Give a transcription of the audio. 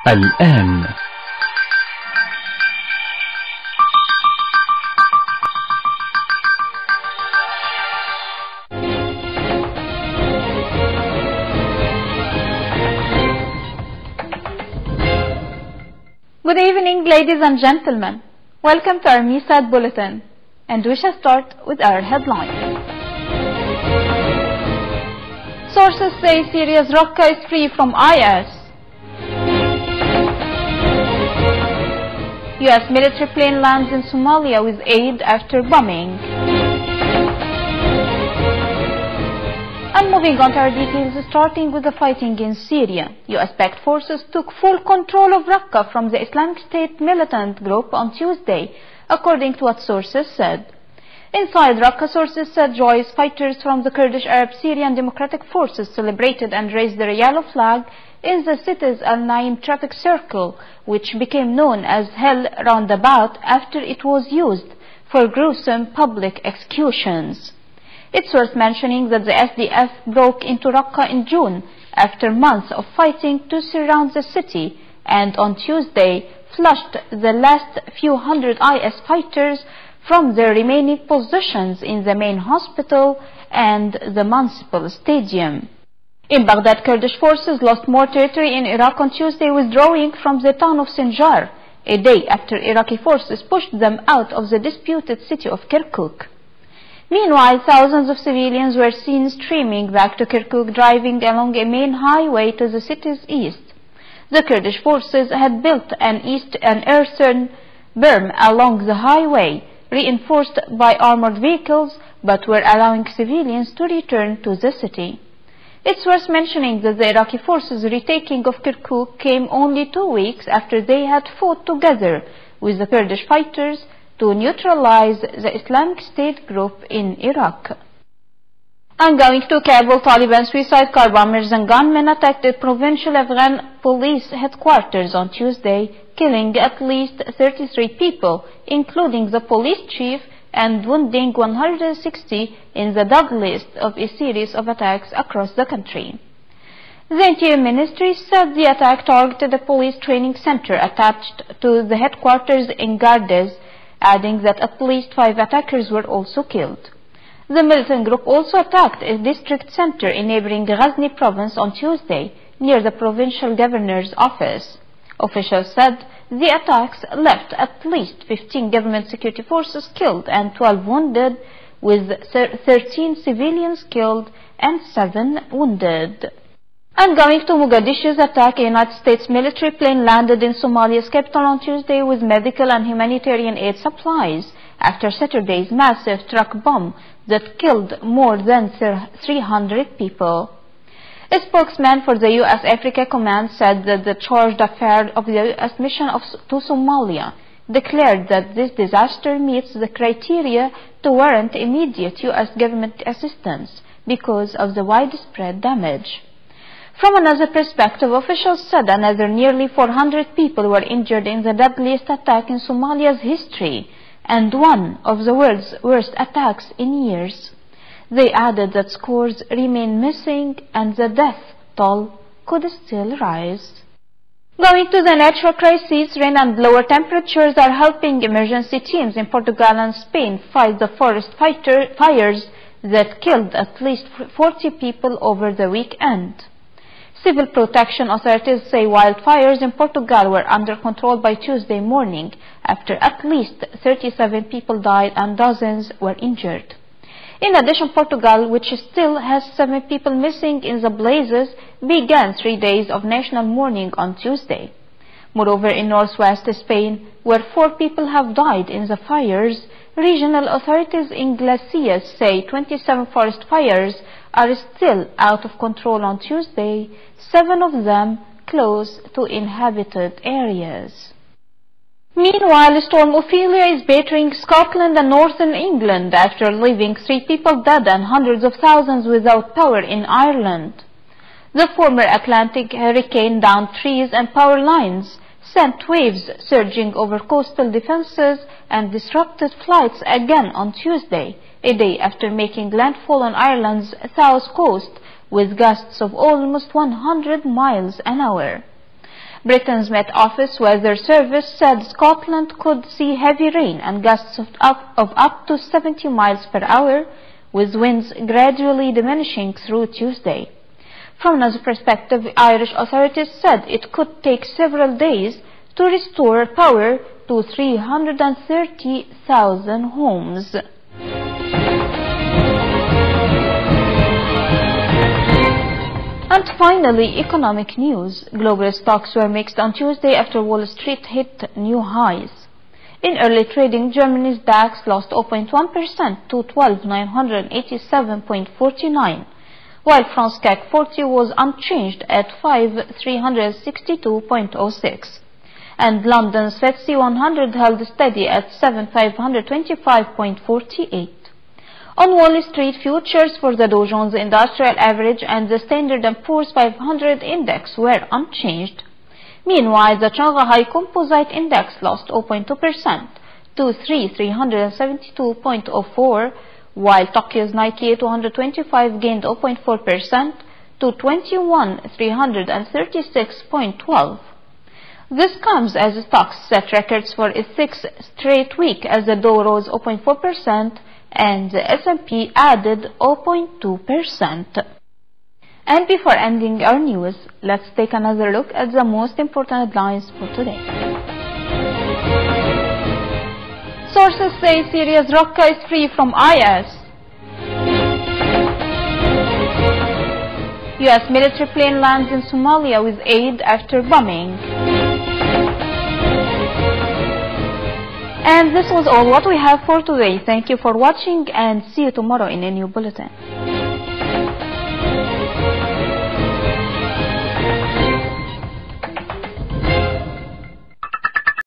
الآن. Good evening, ladies and gentlemen. Welcome to our MISAD Bulletin, and we shall start with our headlines. Sources say Syria's Raqqa is free from IS. US military plane lands in Somalia with aid after bombing. And moving on to our details, starting with the fighting in Syria. US-backed forces took full control of Raqqa from the Islamic State militant group on Tuesday, according to what sources said. Inside Raqqa, sources said joyous fighters from the Kurdish Arab Syrian Democratic Forces celebrated and raised the yellow flag in the city's Al-Naim traffic circle, which became known as Hell Roundabout after it was used for gruesome public executions. It's worth mentioning that the SDF broke into Raqqa in June after months of fighting to surround the city, and on Tuesday flushed the last few hundred IS fighters from their remaining positions in the main hospital and the municipal stadium. In Baghdad, Kurdish forces lost more territory in Iraq on Tuesday, withdrawing from the town of Sinjar, a day after Iraqi forces pushed them out of the disputed city of Kirkuk. Meanwhile, thousands of civilians were seen streaming back to Kirkuk, driving along a main highway to the city's east. The Kurdish forces had built an earthen berm along the highway, reinforced by armored vehicles, but were allowing civilians to return to the city. It's worth mentioning that the Iraqi forces' retaking of Kirkuk came only 2 weeks after they had fought together with the Kurdish fighters to neutralize the Islamic State group in Iraq. And going to Kabul, Taliban suicide car bombers and gunmen attacked the provincial Afghan police headquarters on Tuesday, killing at least 33 people, including the police chief, and wounding 160 in the deadliest of a series of attacks across the country. The Interior Ministry said the attack targeted a police training center attached to the headquarters in Gardez, adding that at least 5 attackers were also killed. The militant group also attacked a district center in neighboring Ghazni province on Tuesday, near the provincial governor's office. Officials said the attacks left at least 15 government security forces killed and 12 wounded, with 13 civilians killed and 7 wounded. And going to Mogadishu's attack, a United States military plane landed in Somalia's capital on Tuesday with medical and humanitarian aid supplies after Saturday's massive truck bomb that killed more than 300 people. A spokesman for the U.S. Africa Command said that the charged affair of the U.S. mission to Somalia declared that this disaster meets the criteria to warrant immediate U.S. government assistance because of the widespread damage. From another perspective, officials said another nearly 400 people were injured in the deadliest attack in Somalia's history, and one of the world's worst attacks in years. They added that scores remain missing and the death toll could still rise. Going to the natural crises, rain and lower temperatures are helping emergency teams in Portugal and Spain fight the forest fires that killed at least 40 people over the weekend. Civil protection authorities say wildfires in Portugal were under control by Tuesday morning after at least 37 people died and dozens were injured. In addition, Portugal, which still has 7 people missing in the blazes, began 3 days of national mourning on Tuesday. Moreover, in northwest Spain, where 4 people have died in the fires, regional authorities in Galicia say 27 forest fires are still out of control on Tuesday, 7 of them close to inhabited areas. Meanwhile, Storm Ophelia is battering Scotland and northern England after leaving 3 people dead and hundreds of thousands without power in Ireland. The former Atlantic hurricane downed trees and power lines, sent waves surging over coastal defenses, and disrupted flights again on Tuesday, a day after making landfall on Ireland's south coast with gusts of almost 100 miles an hour. Britain's Met Office Weather Service said Scotland could see heavy rain and gusts of up to 70 miles per hour, with winds gradually diminishing through Tuesday. From another perspective, Irish authorities said it could take several days to restore power to 330,000 homes. And finally, economic news. Global stocks were mixed on Tuesday after Wall Street hit new highs. In early trading, Germany's DAX lost 0.1% to 12,987.49, while France CAC 40 was unchanged at 5,362.06. And London's FTSE 100 held steady at 7,525.48. On Wall Street, futures for the Dow Jones Industrial Average and the Standard & Poor's 500 Index were unchanged. Meanwhile, the Shanghai Composite Index lost 0.2% to 372.04, while Tokyo's Nikkei 225 gained 0.4% to 21,336.12. This comes as stocks set records for a sixth straight week as the Dow rose 0.4% and the S&P added 0.2%. And before ending our news, let's take another look at the most important headlines for today. Sources say Syria's Raqqa is free from IS. US military plane lands in Somalia with aid after bombing. And this was all what we have for today. Thank you for watching and see you tomorrow in a new bulletin.